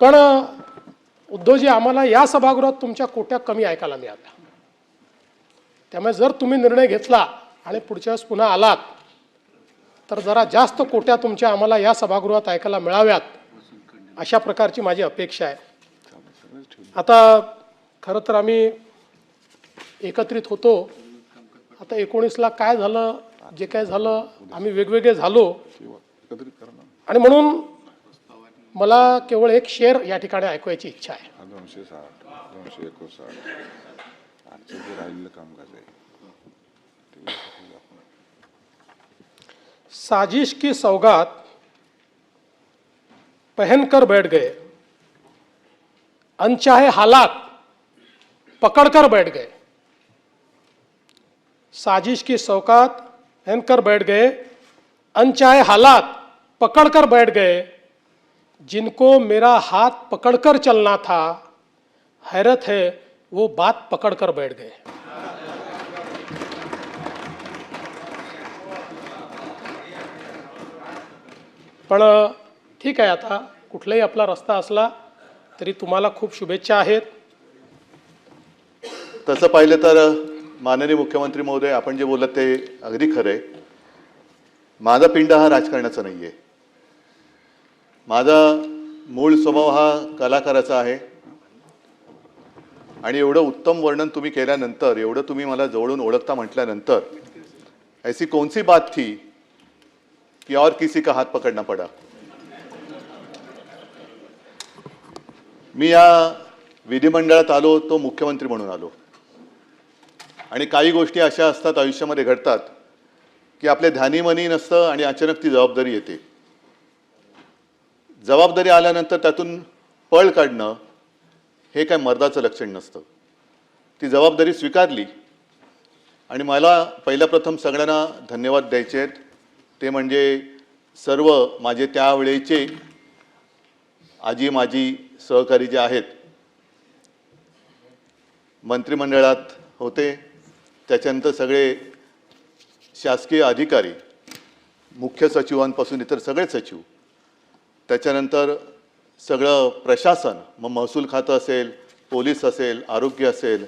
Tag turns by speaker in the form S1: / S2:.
S1: पण उद्धवजी, आम्हाला या सभागृहात तुमच्या कोट्या कमी ऐकायला मिळाल्या. त्यामुळे जर तुम्ही निर्णय घेतला आणि पुढच्या वेळेस पुन्हा आलात तर जरा जास्त कोट्या तुमच्या आम्हाला या सभागृहात ऐकायला मिळाव्यात, अशा प्रकारची माझी अपेक्षा आहे. आता खरं तर आम्ही एकत्रित होतो. आता 19ला काय झालं, जे काय झालं, आम्ही वेगवेगळे झालो आणि म्हणून मला केवळ एक शेर या ठिकाणी ऐकवायची इच्छा आहे.
S2: 260 259 आजचं जे राहिलेलं कामकाज आहे.
S1: साजिश की सौगात पहनकर बैठ गए, अनचाहे हालात पकड़कर बैठ गए. साजिश की सौगात पहनकर बैठ गए, अनचाहे हालात पकड़कर बैठ गए. जिनको मेरा हाथ पकड़कर चलना था, हैरत है वो बात पकड़कर बैठ गए. पण ठीक आहे, आता कुठलाही आपला रस्ता असला तरी तुम्हाला खूप शुभेच्छा आहेत.
S3: तसं पाहिलं तर माननीय मुख्यमंत्री महोदय, आपण जे बोलत ते अगदी खरं आहे. माझा पिंड हा राजकारणाचा नाही आहे. माझा मूळ स्वभाव हा कलाकाराचा आहे. आणि एवढं उत्तम वर्णन तुम्ही केल्यानंतर, एवढं तुम्ही मला जवळून ओळखता म्हटल्यानंतर, ऐसी कौन सी बात थी कि और किसी का हाथ पकड़ना पड़ा. मी या विधिमंडळात आलो तो मुख्यमंत्री म्हणून आलो. आणि काही गोष्टी अशा असतात, आयुष्यामध्ये घडतात की आपल्या ध्यानीमनी नसतं आणि अचानक ती जबाबदारी येते. जबाबदारी आल्यानंतर त्यातून पळ काढणं हे काय मर्दाचं लक्षण नसतं. ती जबाबदारी स्वीकारली आणि मला पहिल्या प्रथम सगळ्यांना धन्यवाद द्यायचे आहेत. ते म्हणजे सर्व माझे त्यावेळेचे आजी माजी सहकारी जे आहेत, मंत्रिमंडळात होते, त्याच्यानंतर सगळे शासकीय अधिकारी, मुख्य सचिवांपासून इतर सगळे सचिव, त्याच्यानंतर सगळं प्रशासन, मग महसूल खातं असेल, पोलीस असेल, आरोग्य असेल,